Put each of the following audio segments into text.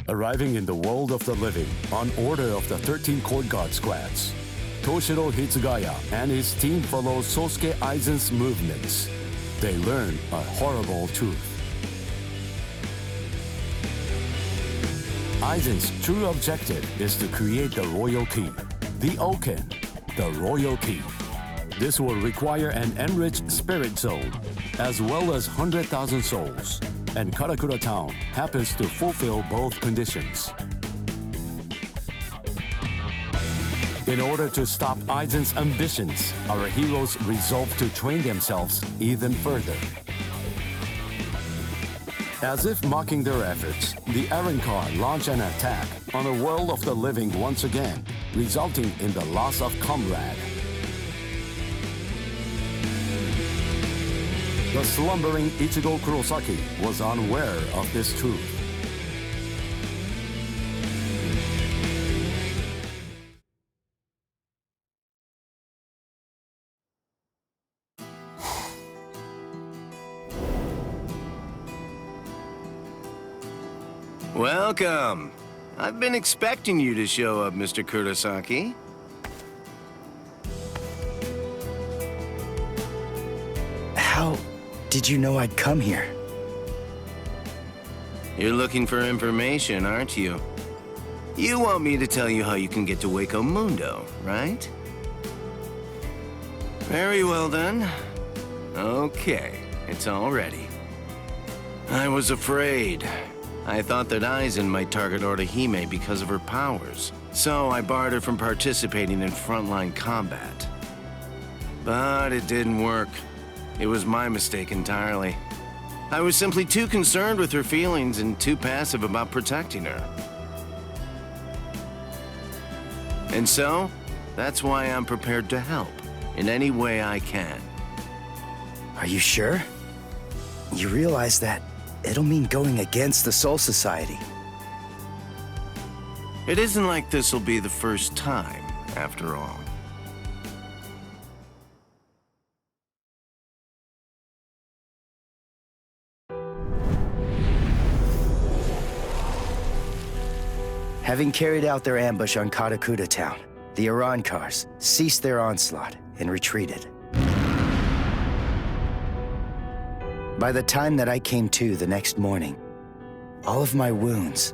Arriving in the world of the living on order of the 13 Court Guard squads, Toshiro Hitsugaya and his team follow Sosuke Aizen's movements. They learn a horrible truth. Aizen's true objective is to create the royal key, the Oken, the royal key. This will require an enriched spirit zone, as well as 100,000 souls, and Karakura Town happens to fulfill both conditions. In order to stop Aizen's ambitions, our heroes resolve to train themselves even further. As if mocking their efforts, the Arrancar launch an attack on the world of the living once again, resulting in the loss of comrade. The slumbering Ichigo Kurosaki was unaware of this truth. Welcome. I've been expecting you to show up, Mr. Kurosaki. How did you know I'd come here? You're looking for information, aren't you? You want me to tell you how you can get to Waco Mundo, right? Very well then. Okay, it's all ready. I was afraid. I thought that Aizen might target Orihime because of her powers, so I barred her from participating in frontline combat. But it didn't work. It was my mistake entirely. I was simply too concerned with her feelings and too passive about protecting her. And so, that's why I'm prepared to help in any way I can. Are you sure? You realize that it'll mean going against the Soul Society. It isn't like this'll be the first time, after all. Having carried out their ambush on Karakura Town, the Arrancars ceased their onslaught and retreated. By the time that I came to the next morning, all of my wounds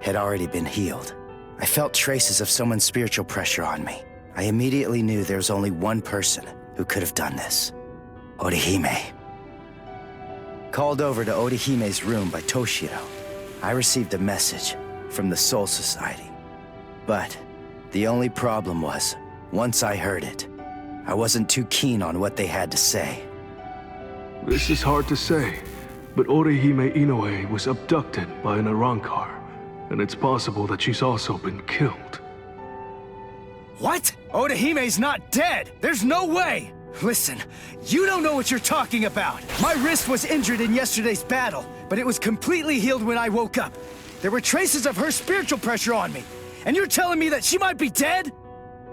had already been healed. I felt traces of someone's spiritual pressure on me. I immediately knew there was only one person who could have done this: Orihime. Called over to Orihime's room by Toshiro, I received a message from the Soul Society. But the only problem was, once I heard it, I wasn't too keen on what they had to say. This is hard to say, but Orihime Inoue was abducted by an Arrancar, and it's possible that she's also been killed. What? Orihime's not dead! There's no way! Listen, you don't know what you're talking about! My wrist was injured in yesterday's battle, but it was completely healed when I woke up. There were traces of her spiritual pressure on me, and you're telling me that she might be dead?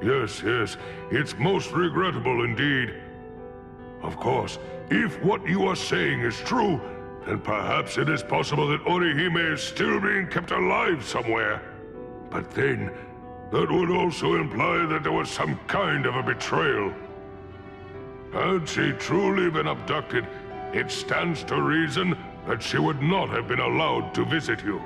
Yes, it's most regrettable indeed. Of course, if what you are saying is true, then perhaps it is possible that Orihime is still being kept alive somewhere. But then, that would also imply that there was some kind of a betrayal. Had she truly been abducted, it stands to reason that she would not have been allowed to visit you.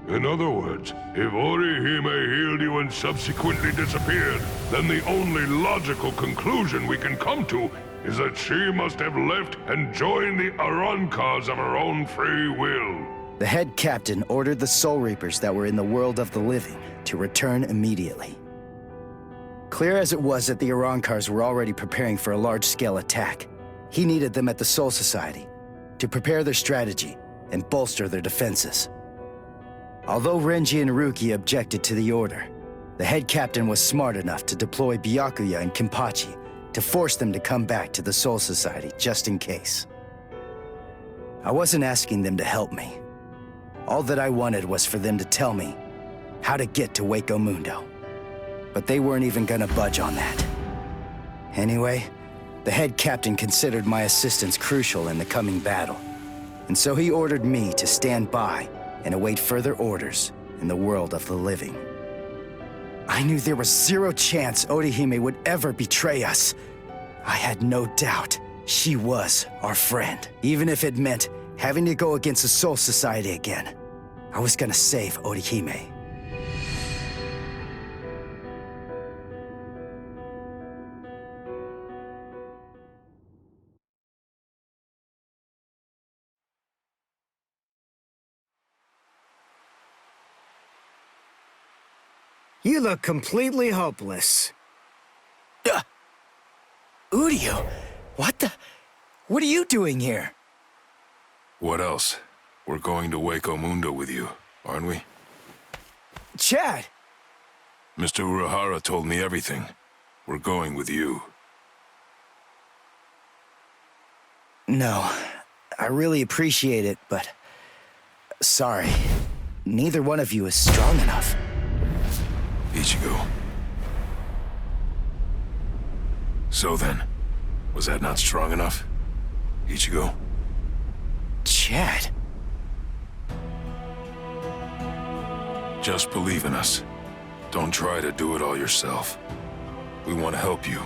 In other words, if Orihime healed you and subsequently disappeared, then the only logical conclusion we can come to is that she must have left and joined the Arrancars of her own free will. The head captain ordered the Soul Reapers that were in the world of the living to return immediately. Clear as it was that the Arrancars were already preparing for a large-scale attack, he needed them at the Soul Society to prepare their strategy and bolster their defenses. Although Renji and Ruki objected to the order, the head captain was smart enough to deploy Byakuya and Kenpachi to force them to come back to the Soul Society just in case. I wasn't asking them to help me. All that I wanted was for them to tell me how to get to Waco Mundo. But they weren't even gonna budge on that. Anyway, the head captain considered my assistance crucial in the coming battle, and so he ordered me to stand by and await further orders in the world of the living. I knew there was zero chance Orihime would ever betray us. I had no doubt she was our friend, even if it meant having to go against the Soul Society again. I was gonna save Orihime. You look completely hopeless. Udio, what are you doing here? What else? We're going to Waco Mundo with you, aren't we? Chad! Mr. Urahara told me everything. We're going with you. No, I really appreciate it, but... sorry. Neither one of you is strong enough. Ichigo. So then, was that not strong enough? Ichigo? Chad. Just believe in us. Don't try to do it all yourself. We want to help you.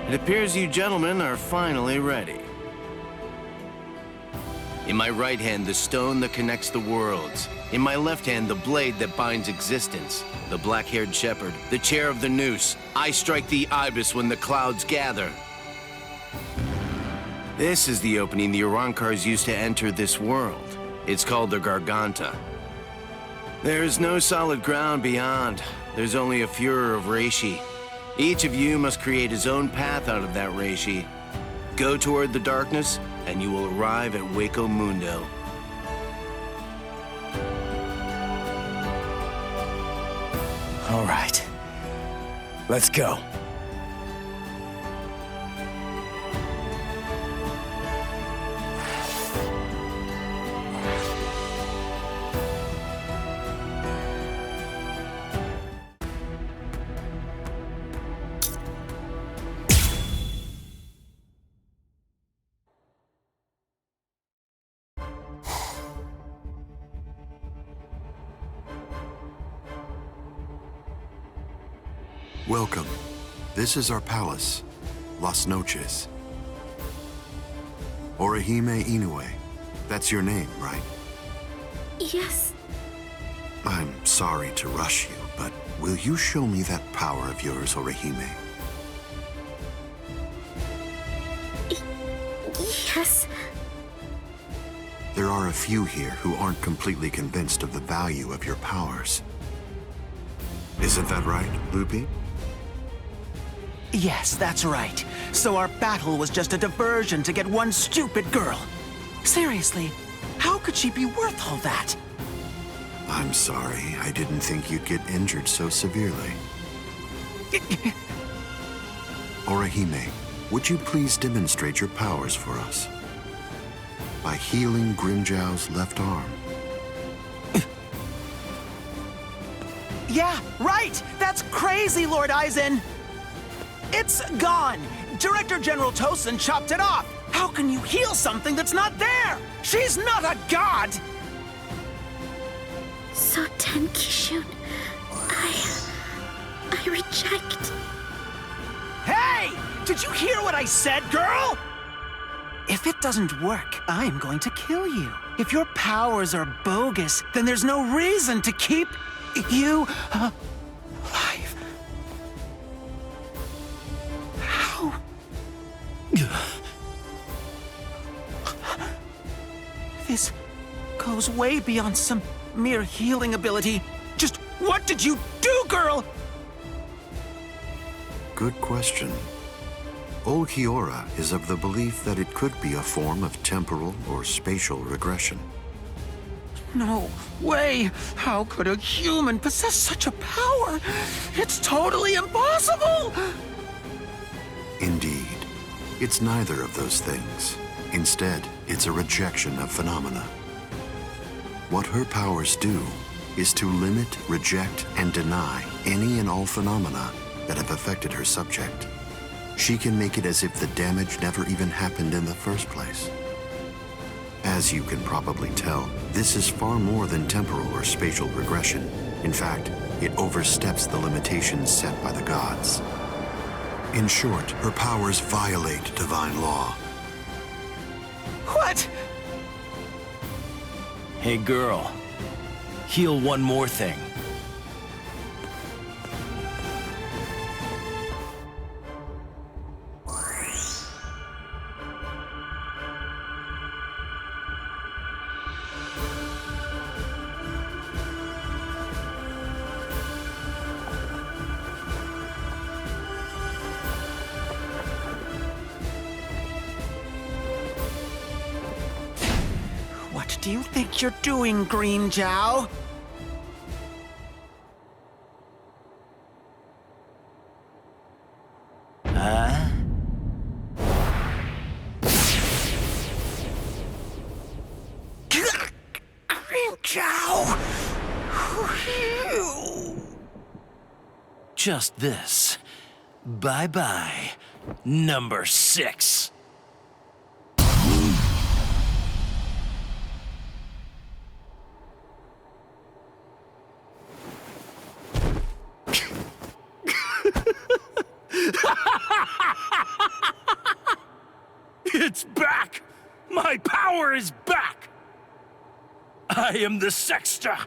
It appears you gentlemen are finally ready. In my right hand, the stone that connects the worlds. In my left hand, the blade that binds existence. The black-haired shepherd, the chair of the noose. I strike the ibis when the clouds gather. This is the opening the Urankars used to enter this world. It's called the Garganta. There is no solid ground beyond. There's only a furor of reishi. Each of you must create his own path out of that reishi. Go toward the darkness, and you will arrive at Waco Mundo. All right. Let's go. Welcome. This is our palace, Las Noches. Orihime Inoue. That's your name, right? Yes. I'm sorry to rush you, but will you show me that power of yours, Orihime? Yes. There are a few here who aren't completely convinced of the value of your powers. Isn't that right, Lupi? Yes, that's right. So our battle was just a diversion to get one stupid girl. Seriously, how could she be worth all that? I'm sorry. I didn't think you'd get injured so severely. Orihime, would you please demonstrate your powers for us? By healing Grimjow's left arm. Yeah, right! That's crazy, Lord Aizen! It's gone! Director General Tosin chopped it off! How can you heal something that's not there? She's not a god! So Tenkishun, I reject. Hey! Did you hear what I said, girl? If it doesn't work, I'm going to kill you. If your powers are bogus, then there's no reason to keep you alive. How? This goes way beyond some mere healing ability. Just what did you do, girl? Good question. Old Kiora is of the belief that it could be a form of temporal or spatial regression. No way! How could a human possess such a power? It's totally impossible! Indeed. It's neither of those things. Instead, it's a rejection of phenomena. What her powers do is to limit, reject, and deny any and all phenomena that have affected her subject. She can make it as if the damage never even happened in the first place. As you can probably tell, this is far more than temporal or spatial regression. In fact, it oversteps the limitations set by the gods. In short, her powers violate divine law. What? Hey, girl. Heal one more thing. What do you think you're doing, Green Jow? Green Jow! Just this. Bye-bye, number 6. It's back! My power is back! I am the Sexta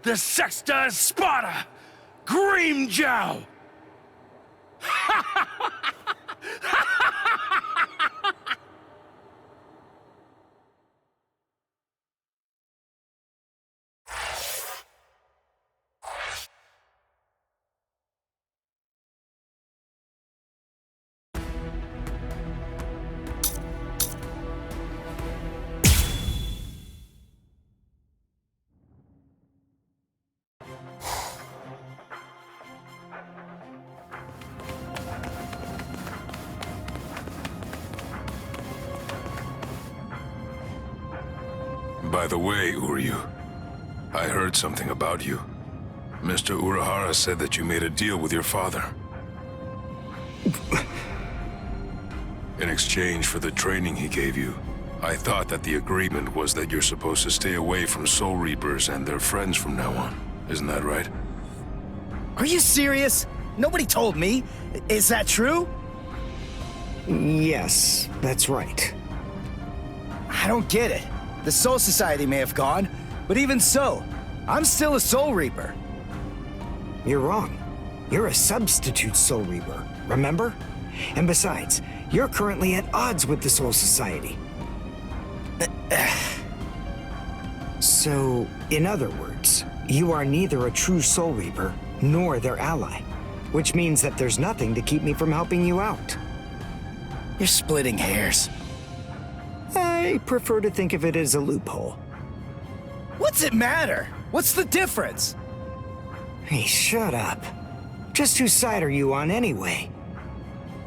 Espada, Grimmjow! By the way, Uryu, I heard something about you. Mr. Urahara said that you made a deal with your father. In exchange for the training he gave you, I thought that the agreement was that you're supposed to stay away from Soul Reapers and their friends from now on. Isn't that right? Are you serious? Nobody told me. Is that true? Yes, that's right. I don't get it. The Soul Society may have gone, but even so, I'm still a Soul Reaper. You're wrong. You're a substitute Soul Reaper, remember? And besides, you're currently at odds with the Soul Society. So, in other words, you are neither a true Soul Reaper nor their ally, which means that there's nothing to keep me from helping you out. You're splitting hairs. I prefer to think of it as a loophole. What's it matter? What's the difference? Hey, shut up. Just whose side are you on anyway?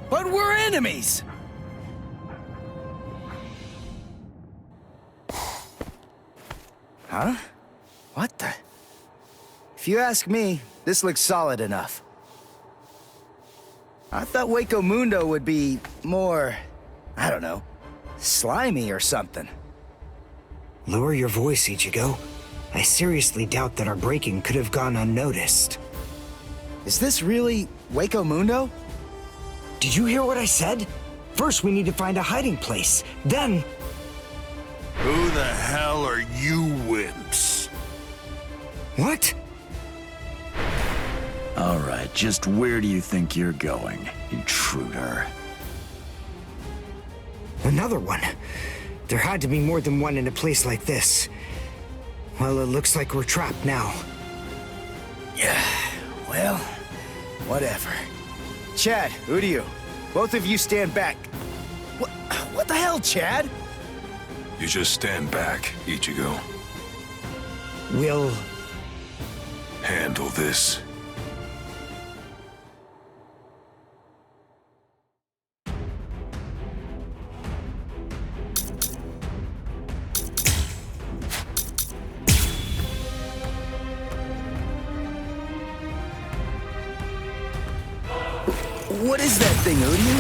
But we're enemies! Huh? What the? If you ask me, this looks solid enough. I thought Waco Mundo would be more, I don't know, slimy or something. Lower your voice, Ichigo. I seriously doubt that our breaking could have gone unnoticed. Is this really Waco Mundo? Did you hear what I said? First, we need to find a hiding place. Then... Who the hell are you wimps? What? All right, just where do you think you're going, intruder? Another one. There had to be more than one in a place like this. Well, it looks like we're trapped now. Yeah, well, whatever. Chad, Uryu, both of you stand back. What the hell, Chad? You just stand back, Ichigo. We'll... handle this. What is that thing, Odin?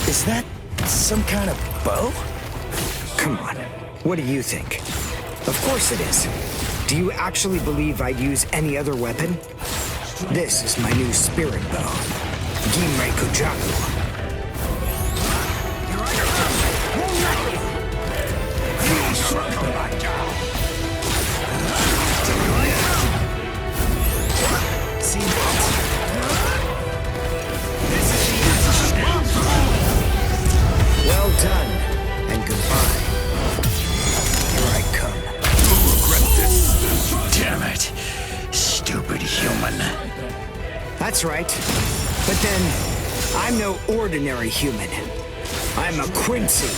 Is that some kind of bow? Come on, what do you think? Of course it is. Do you actually believe I'd use any other weapon? This is my new spirit bow, Gimre Kojaku. See that? Well done, and goodbye. Here I come. You'll regret this. Damn it. Stupid human. That's right. But then, I'm no ordinary human. I'm a Quincy.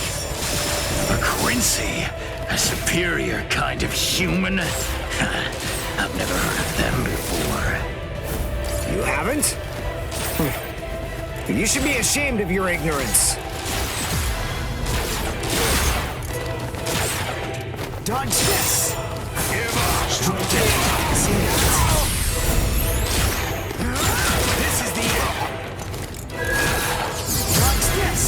A Quincy? A superior kind of human? I've never heard of them before. You haven't? You should be ashamed of your ignorance. Dodge this! Give up! See that? This is the end! Dodge this!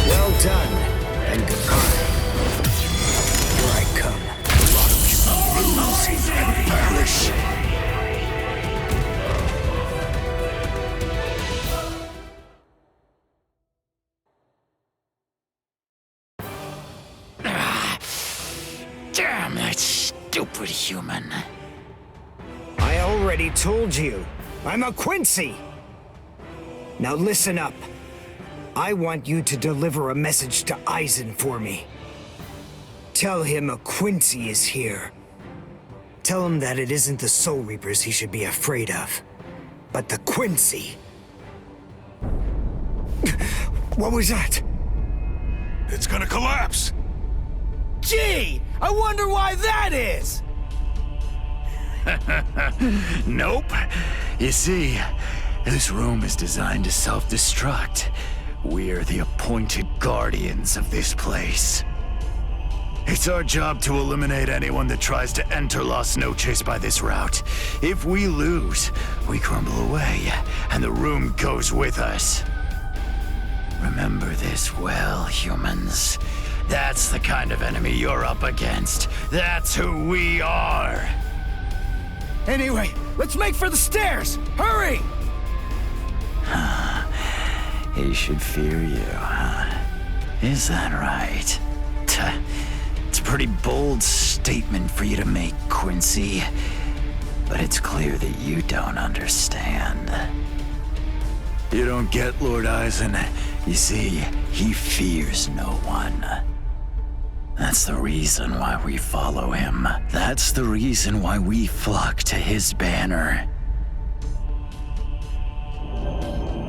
Well done, and goodbye. Here I come. A lot of people lose and perish. Damn that stupid human. I already told you, I'm a Quincy! Now listen up. I want you to deliver a message to Eisen for me. Tell him a Quincy is here. Tell him that it isn't the Soul Reapers he should be afraid of, but the Quincy. What was that? It's gonna collapse! Gee, I wonder why that is! Nope. You see, this room is designed to self-destruct. We're the appointed guardians of this place. It's our job to eliminate anyone that tries to enter Las Noches by this route. If we lose, we crumble away, and the room goes with us. Remember this well, humans. That's the kind of enemy you're up against. That's who we are. Anyway, let's make for the stairs! Hurry! He should fear you, huh? Is that right? It's a pretty bold statement for you to make, Quincy. But it's clear that you don't understand. You don't get Lord Eisen. You see, he fears no one. That's the reason why we follow him. That's the reason why we flock to his banner.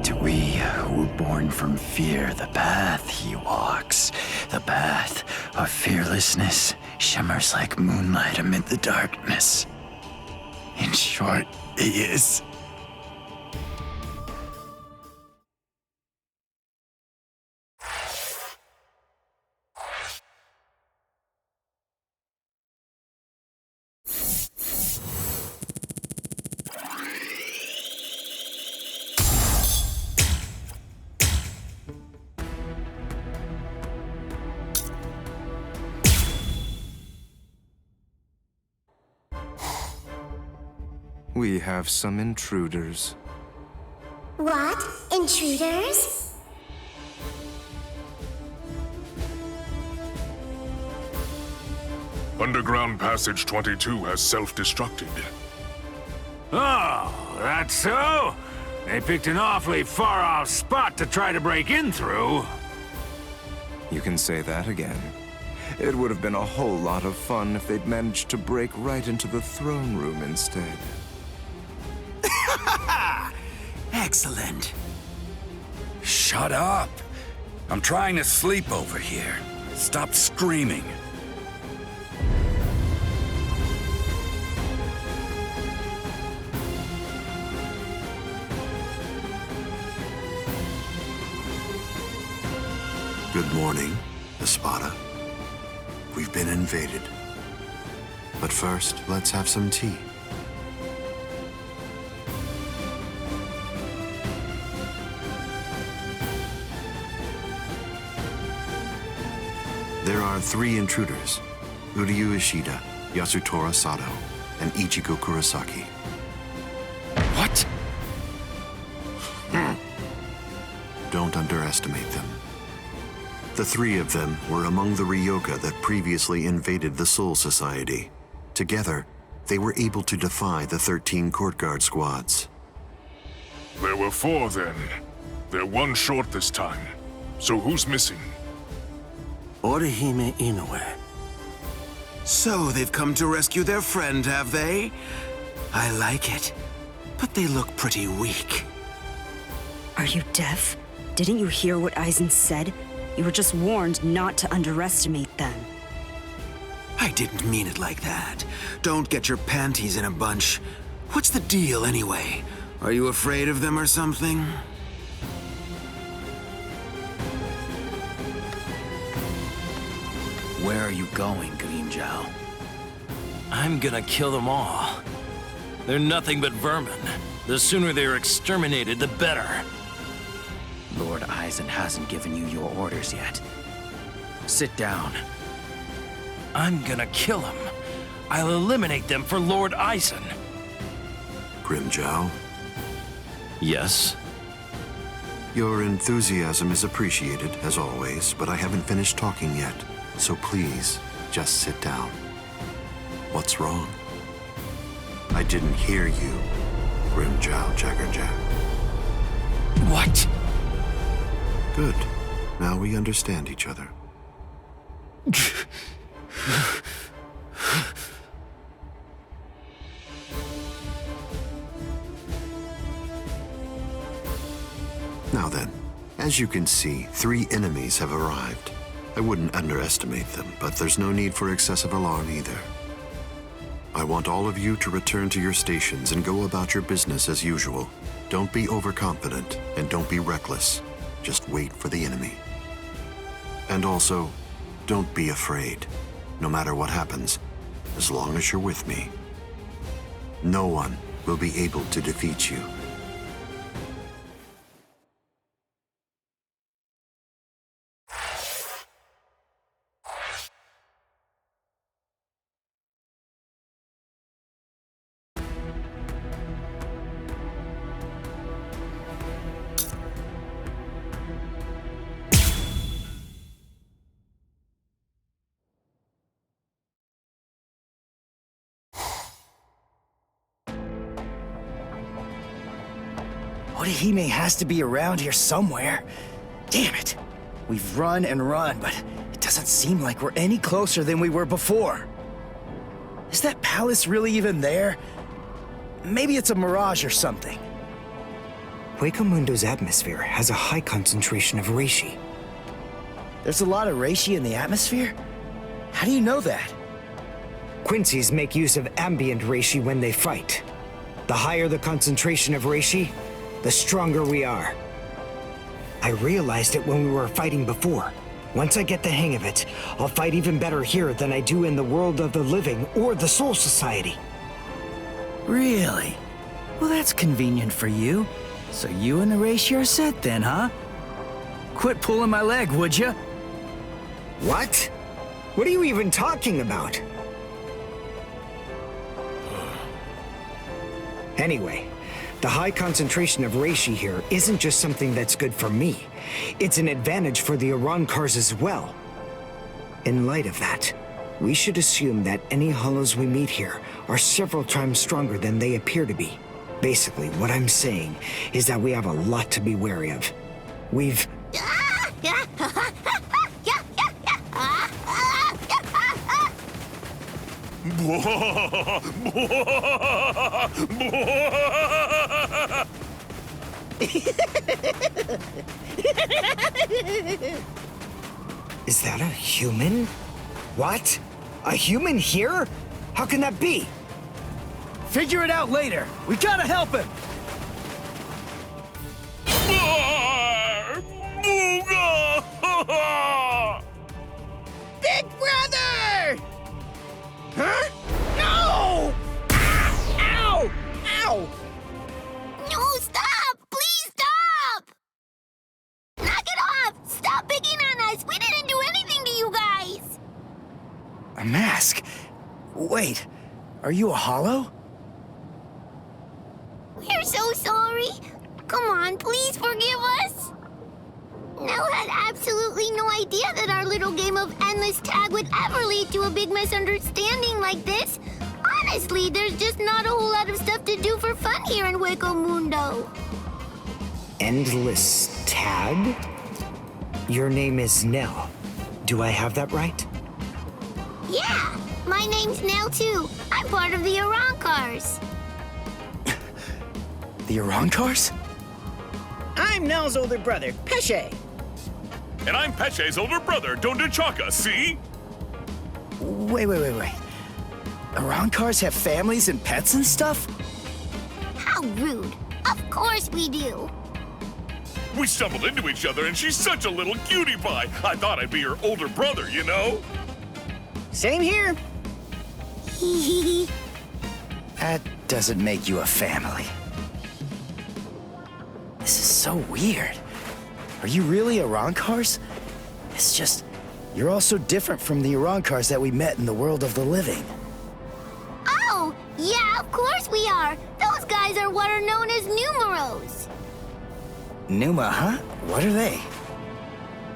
To we who were born from fear, the path he walks, the path of fearlessness, shimmers like moonlight amid the darkness. In short, he is... We have some intruders. What? Intruders? Underground Passage 22 has self-destructed. Oh, that's so? They picked an awfully far-off spot to try to break in through. You can say that again. It would have been a whole lot of fun if they'd managed to break right into the throne room instead. Excellent. Shut up! I'm trying to sleep over here. Stop screaming. Good morning, Espada. We've been invaded. But first, let's have some tea. are 3 intruders: Uryu Ishida, Yasutora Sato, and Ichigo Kurosaki. What? Don't underestimate them. The 3 of them were among the Ryoka that previously invaded the Soul Society. Together, they were able to defy the 13 court guard squads. There were 4 then. They're 1 short this time. So who's missing? Orihime Inoue. So they've come to rescue their friend, have they? I like it. But they look pretty weak. Are you deaf? Didn't you hear what Aizen said? You were just warned not to underestimate them. I didn't mean it like that. Don't get your panties in a bunch. What's the deal, anyway? Are you afraid of them or something? Where are you going, Grimmjow? I'm gonna kill them all. They're nothing but vermin. The sooner they're exterminated, the better. Lord Aizen hasn't given you your orders yet. Sit down. I'm gonna kill them. I'll eliminate them for Lord Aizen. Grimmjow? Yes? Your enthusiasm is appreciated, as always, but I haven't finished talking yet. So please, just sit down. What's wrong? I didn't hear you, Grimmjow Jaggerjack. What? Good. Now we understand each other. Now then, as you can see, 3 enemies have arrived. I wouldn't underestimate them, but there's no need for excessive alarm either. I want all of you to return to your stations and go about your business as usual. Don't be overconfident, and don't be reckless. Just wait for the enemy. And also, don't be afraid. No matter what happens, as long as you're with me. No one will be able to defeat you. Orihime has to be around here somewhere. Damn it. We've run and run, but it doesn't seem like we're any closer than we were before. Is that palace really even there? Maybe it's a mirage or something. Huecomundo's atmosphere has a high concentration of reishi. There's a lot of reishi in the atmosphere? How do you know that? Quincy's make use of ambient reishi when they fight. The higher the concentration of reishi, the stronger we are. I realized it when we were fighting before. Once I get the hang of it, I'll fight even better here than I do in the world of the living or the Soul Society. Really? Well, that's convenient for you. So you and the reishi are set then, huh? Quit pulling my leg, would ya? What? What are you even talking about? Anyway, the high concentration of reishi here isn't just something that's good for me. It's an advantage for the Arancars as well. In light of that, we should assume that any hollows we meet here are several times stronger than they appear to be. Basically, what I'm saying is that we have a lot to be wary of. We've... Is that a human? What? A human here? How can that be? Figure it out later. We gotta help him. Big brother! Huh? No! Ow! Ow! No, stop! Please stop! Knock it off! Stop picking on us! We didn't do anything to you guys! A mask? Wait, are you a hollow? We're so sorry. Come on, please forgive us. Nell had absolutely no idea that our little game of endless tag would ever lead to a big misunderstanding like this. Honestly, there's just not a whole lot of stuff to do for fun here in Hueco Mundo. Endless tag? Your name is Nell. Do I have that right? Yeah, my name's Nell too. I'm part of the Arancars. The Arancars? I'm Nell's older brother, Pesce. And I'm Pesce's older brother, Don Chaka, see? Wait. Arancars have families and pets and stuff? How rude. Of course we do. We stumbled into each other and she's such a little cutie pie. I thought I'd be her older brother, you know? Same here. That doesn't make you a family. This is so weird. Are you really Arancars? It's just, you're all so different from the Arancars that we met in the world of the living. Oh, yeah, of course we are. Those guys are what are known as numeros. Numa, huh? What are they?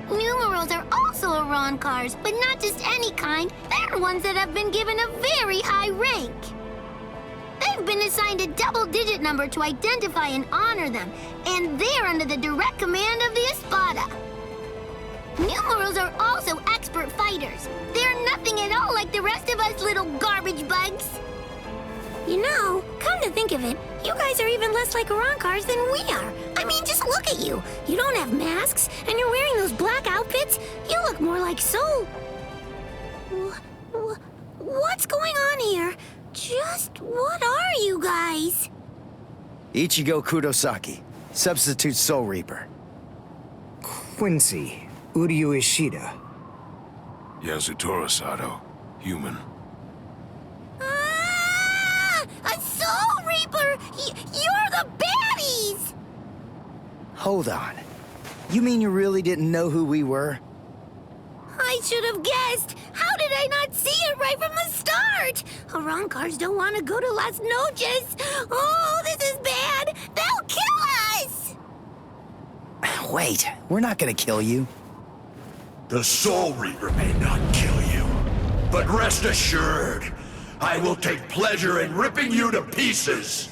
Numeros are also Arancars, but not just any kind. They're ones that have been given a very high rank. They've been assigned a double-digit number to identify and honor them, and they're under the direct command of the Espada. Numeros are also expert fighters. They're nothing at all like the rest of us little garbage bugs. You know, come to think of it, you guys are even less like Arancars than we are. I mean, just look at you. You don't have masks, and you're wearing those black outfits. You look more like Soul. What's going on here? Just what are you guys? Ichigo Kurosaki, substitute Soul Reaper. Quincy, Uryu Ishida. Yasutora Sato, human. A Soul Reaper! You're the baddies! Hold on. You mean you really didn't know who we were? I should have guessed. How did I not see it right from the start? Arancars don't want to go to Las Noches. Oh, this is bad. They'll kill us! Wait, we're not gonna kill you. The Soul Reaper may not kill you, but rest assured, I will take pleasure in ripping you to pieces.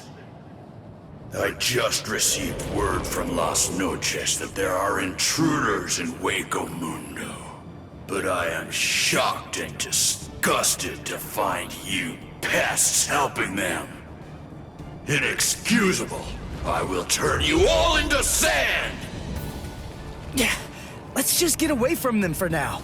I just received word from Las Noches that there are intruders in Hueco Mundo. But I am shocked and disgusted to find you pests helping them. Inexcusable. I will turn you all into sand! Yeah, let's just get away from them for now.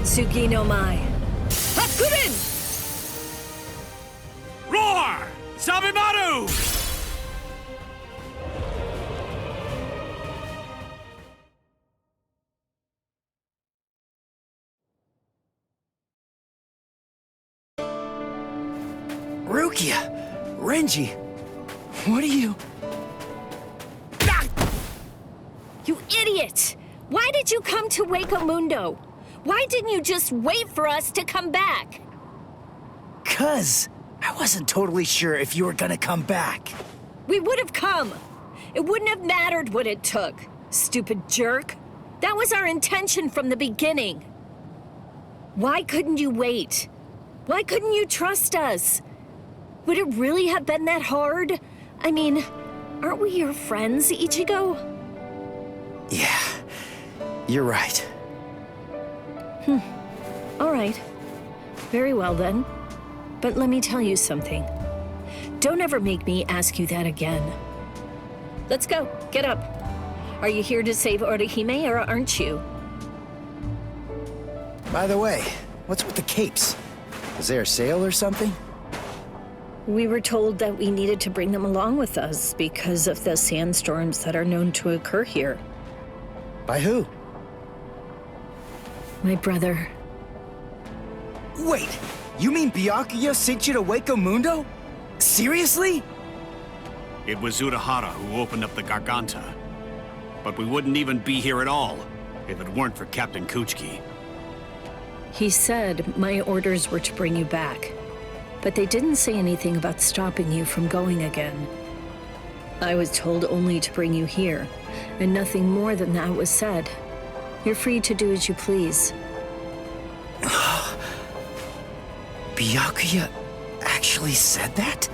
Tsuki no Mai. Hakurin! Roar! Sabimaru! Rukia! Renji! What are you... You idiot! Why did you come to Hueco Mundo? Why didn't you just wait for us to come back? 'Cause I wasn't totally sure if you were gonna come back. We would have come. It wouldn't have mattered what it took, stupid jerk. That was our intention from the beginning. Why couldn't you wait? Why couldn't you trust us? Would it really have been that hard? I mean, aren't we your friends, Ichigo? Yeah, you're right. All right. Very well then. But let me tell you something. Don't ever make me ask you that again. Let's go. Get up. Are you here to save Orihime or aren't you? By the way, what's with the capes? Is there a sale or something? We were told that we needed to bring them along with us because of the sandstorms that are known to occur here. By who? My brother. Wait, you mean Byakuya sent you to Hueco Mundo? Seriously? It was Urahara who opened up the Garganta. But we wouldn't even be here at all if it weren't for Captain Kuchiki. He said my orders were to bring you back, but they didn't say anything about stopping you from going again. I was told only to bring you here, and nothing more than that was said. You're free to do as you please. Byakuya actually said that?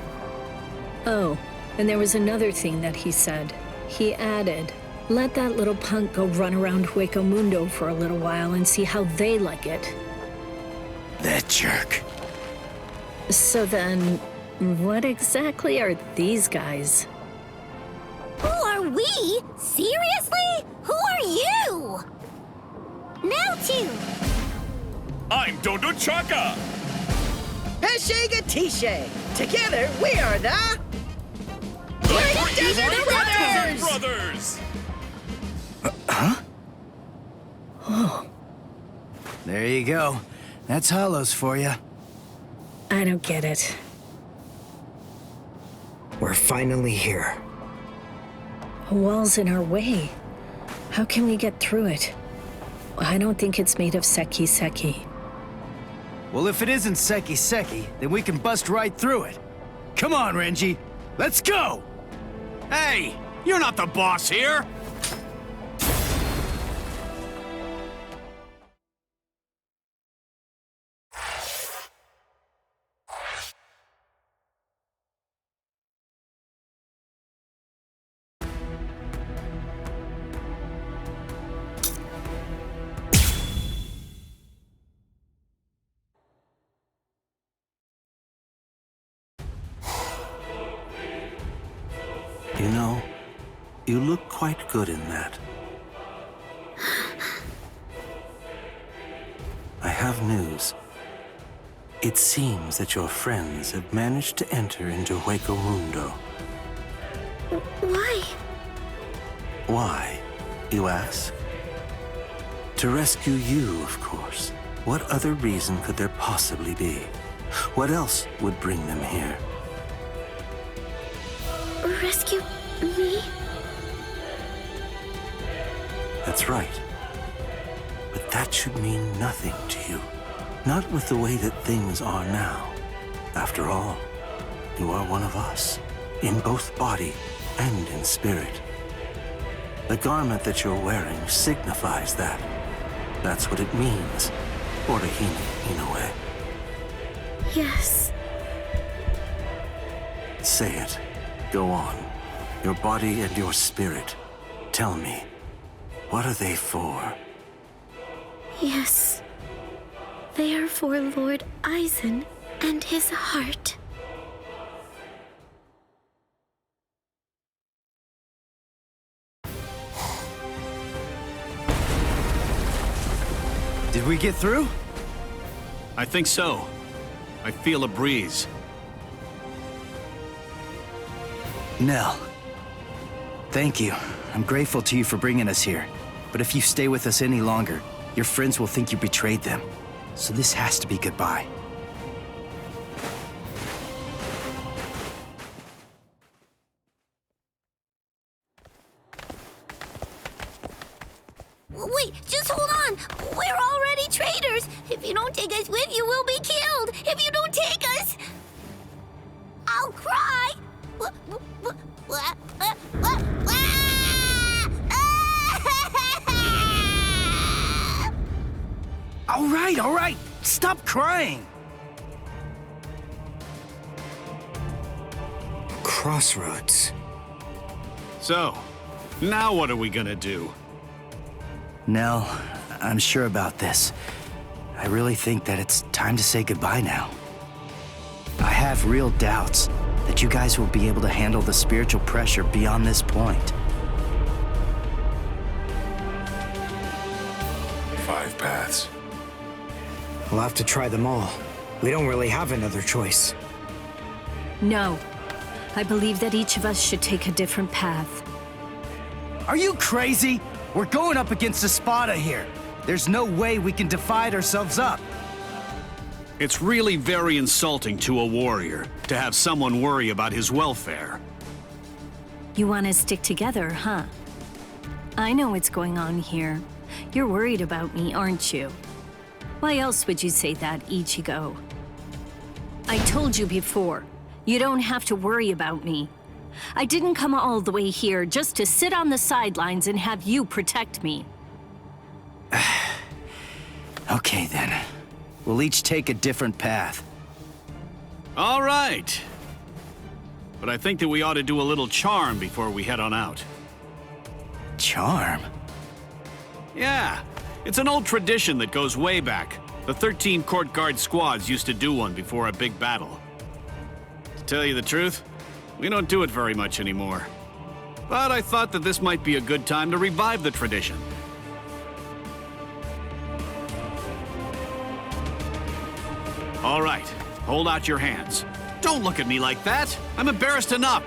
Oh, and there was another thing that he said. He added, let that little punk go run around Hueco Mundo for a little while and see how they like it. That jerk. So then, what exactly are these guys? Who are we? Seriously? Who are you? Now two. I'm Dodo Chaka. Peshe Gatishe. Together, we are the Desert Brothers! Huh? Oh. There you go. That's Hollows for you. I don't get it. We're finally here. A wall's in our way. How can we get through it? I don't think it's made of Seki. Well, if it isn't Seki, then we can bust right through it. Come on, Renji. Let's go! Hey, you're not the boss here! You know, you look quite good in that. I have news. It seems that your friends have managed to enter into Hueco Mundo. Why? Why, you ask? To rescue you, of course. What other reason could there possibly be? What else would bring them here? Rescue me? That's right. But that should mean nothing to you. Not with the way that things are now. After all, you are one of us, in both body and in spirit. The garment that you're wearing signifies that. That's what it means, Orihime Inoue. Yes. Say it. Go on. Your body and your spirit. Tell me, what are they for? Yes. They are for Lord Aizen and his heart. Did we get through? I think so. I feel a breeze. Nell. Thank you. I'm grateful to you for bringing us here. But if you stay with us any longer, your friends will think you betrayed them. So this has to be goodbye. Wait, just hold on. We're already traitors. If you don't take us with you, we'll be killed. If you don't take us, I'll cry. All right. Stop crying. Crossroads. So, now what are we gonna do? Nell, I'm sure about this. I really think that it's time to say goodbye now. I have real doubts that you guys will be able to handle the spiritual pressure beyond this point. 5 paths. We'll have to try them all. We don't really have another choice. No. I believe that each of us should take a different path. Are you crazy? We're going up against Espada here. There's no way we can divide ourselves up. It's really very insulting to a warrior to have someone worry about his welfare. You want to stick together, huh? I know what's going on here. You're worried about me, aren't you? Why else would you say that, Ichigo? I told you before, you don't have to worry about me. I didn't come all the way here just to sit on the sidelines and have you protect me. Okay then. We'll each take a different path. All right. But I think that we ought to do a little charm before we head on out. Charm? Yeah, it's an old tradition that goes way back. The 13 court guard squads used to do one before a big battle. To tell you the truth, we don't do it very much anymore. But I thought that this might be a good time to revive the tradition. All right, hold out your hands. Don't look at me like that. I'm embarrassed enough.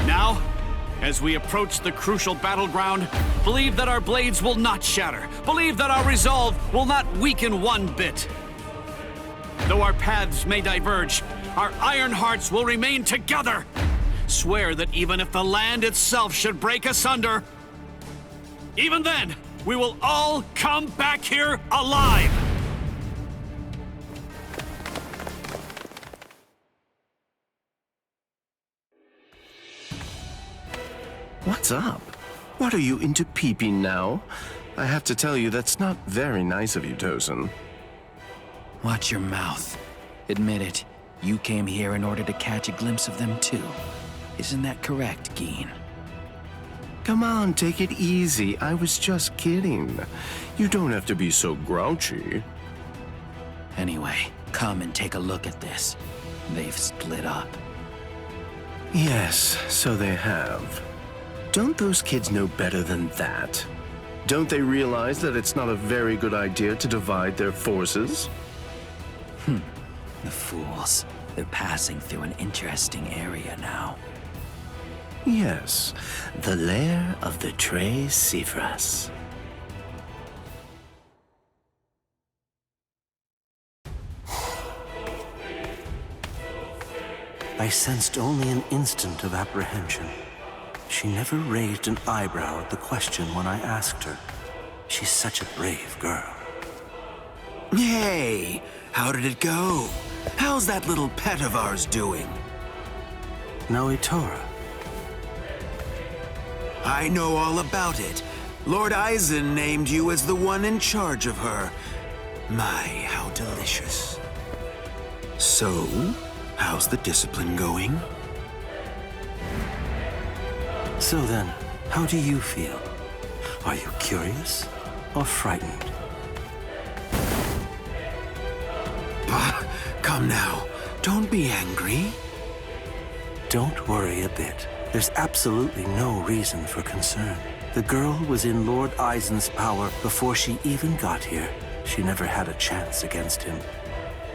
Now, as we approach the crucial battleground, believe that our blades will not shatter. Believe that our resolve will not weaken one bit. Though our paths may diverge, our iron hearts will remain together. Swear that even if the land itself should break asunder, even then, we will all come back here alive! What's up? What are you into peeping now? I have to tell you, that's not very nice of you, Tosin. Watch your mouth. Admit it. You came here in order to catch a glimpse of them too. Isn't that correct, Geen? Come on, take it easy. I was just kidding. You don't have to be so grouchy. Anyway, come and take a look at this. They've split up. Yes, so they have. Don't those kids know better than that? Don't they realize that it's not a very good idea to divide their forces? The fools. They're passing through an interesting area now. Yes, the lair of the Tres Cifras. I sensed only an instant of apprehension. She never raised an eyebrow at the question when I asked her. She's such a brave girl. Hey, how did it go? How's that little pet of ours doing? Noitora. I know all about it. Lord Aizen named you as the one in charge of her. My, how delicious. So, how's the discipline going? So then, how do you feel? Are you curious or frightened? Bah, come now. Don't be angry. Don't worry a bit. There's absolutely no reason for concern. The girl was in Lord Aizen's power before she even got here. She never had a chance against him.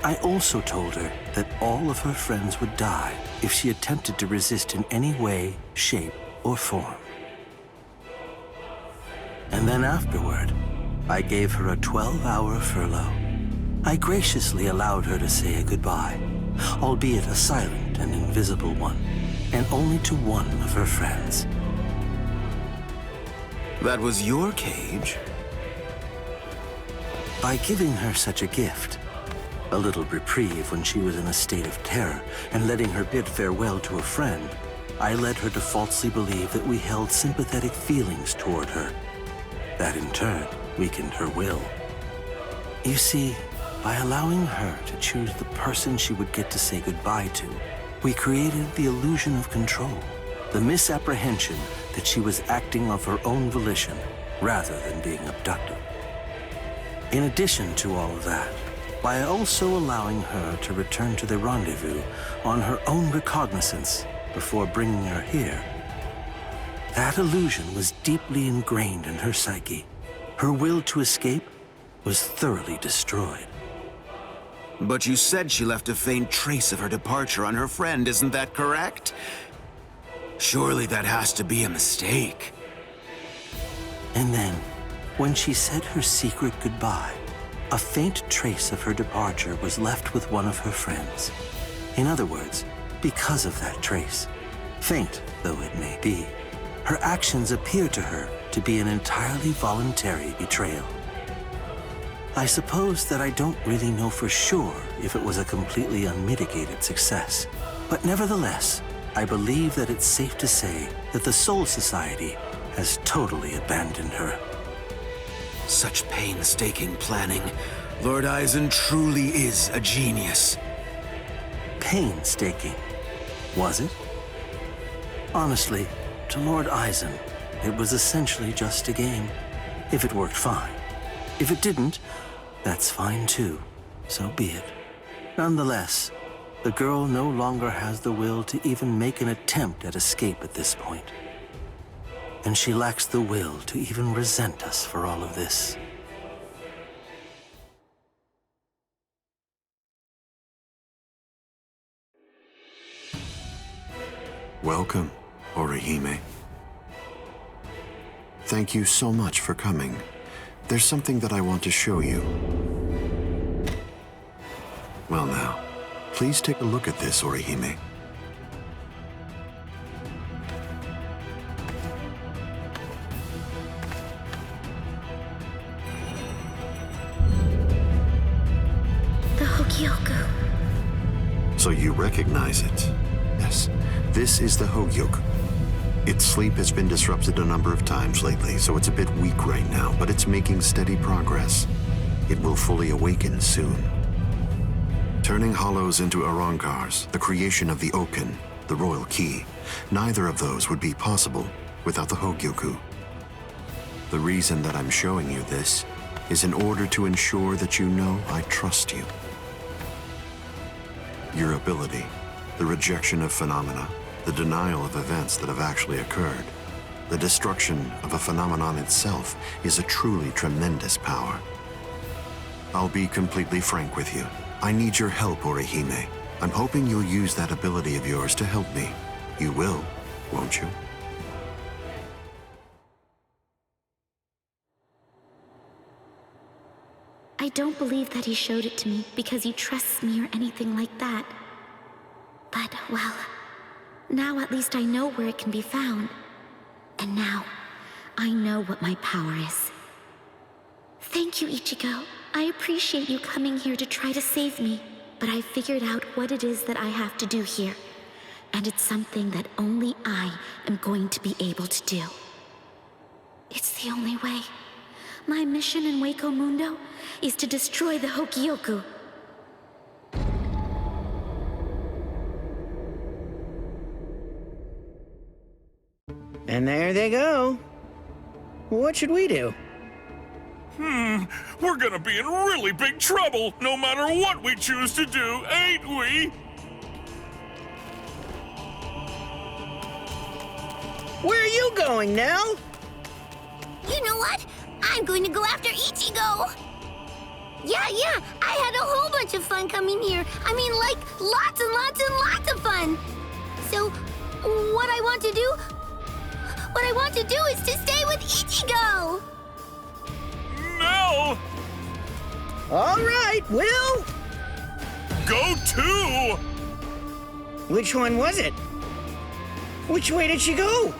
I also told her that all of her friends would die if she attempted to resist in any way, shape, or form. And then afterward, I gave her a 12-hour furlough. I graciously allowed her to say a goodbye, albeit a silent and invisible one, and only to one of her friends. That was your cage? By giving her such a gift, a little reprieve when she was in a state of terror, and letting her bid farewell to a friend, I led her to falsely believe that we held sympathetic feelings toward her. That in turn weakened her will. You see, by allowing her to choose the person she would get to say goodbye to, we created the illusion of control, the misapprehension that she was acting of her own volition rather than being abducted. In addition to all of that, by also allowing her to return to the rendezvous on her own recognizance before bringing her here, that illusion was deeply ingrained in her psyche. Her will to escape was thoroughly destroyed. But you said she left a faint trace of her departure on her friend, isn't that correct? Surely that has to be a mistake. And then, When she said her secret goodbye, a faint trace of her departure was left with one of her friends. In other words, because of that trace, faint though it may be, her actions appear to her to be an entirely voluntary betrayal. I suppose that I don't really know for sure if it was a completely unmitigated success, but nevertheless, I believe that it's safe to say that the Soul Society has totally abandoned her. Such painstaking planning. Lord Eisen truly is a genius. Painstaking, was it? Honestly, to Lord Eisen, it was essentially just a game. If it worked, fine. If it didn't, that's fine too. So be it. Nonetheless, the girl no longer has the will to even make an attempt at escape at this point. And she lacks the will to even resent us for all of this. Welcome, Orihime. Thank you so much for coming. There's something that I want to show you. Well now, please take a look at this, Orihime. The Hogyoku. So you recognize it? Yes, this is the Hogyoku. Its sleep has been disrupted a number of times lately, so it's a bit weak right now, but it's making steady progress. It will fully awaken soon. Turning hollows into Arankars, the creation of the Oken, the royal key, neither of those would be possible without the Hogyoku. The reason that I'm showing you this is in order to ensure that you know I trust you. Your ability, the rejection of phenomena, the denial of events that have actually occurred, the destruction of a phenomenon itself is a truly tremendous power. I'll be completely frank with you. I need your help, Orihime. I'm hoping you'll use that ability of yours to help me. You will, won't you? I don't believe that he showed it to me because he trusts me or anything like that. But, well, now at least I know where it can be found. And now, I know what my power is. Thank you, Ichigo. I appreciate you coming here to try to save me. But I figured out what it is that I have to do here. And it's something that only I am going to be able to do. It's the only way. My mission in Hueco Mundo is to destroy the Hogyoku. And there they go. What should we do? We're gonna be in really big trouble, no matter what we choose to do, ain't we? Where are you going, Nell? You know what? I'm going to go after Ichigo! Yeah, I had a whole bunch of fun coming here. I mean, like, lots and lots and lots of fun! So, what I want to do is to stay with Ichigo! No! All right, Will! Go too! Which one was it? Which way did she go?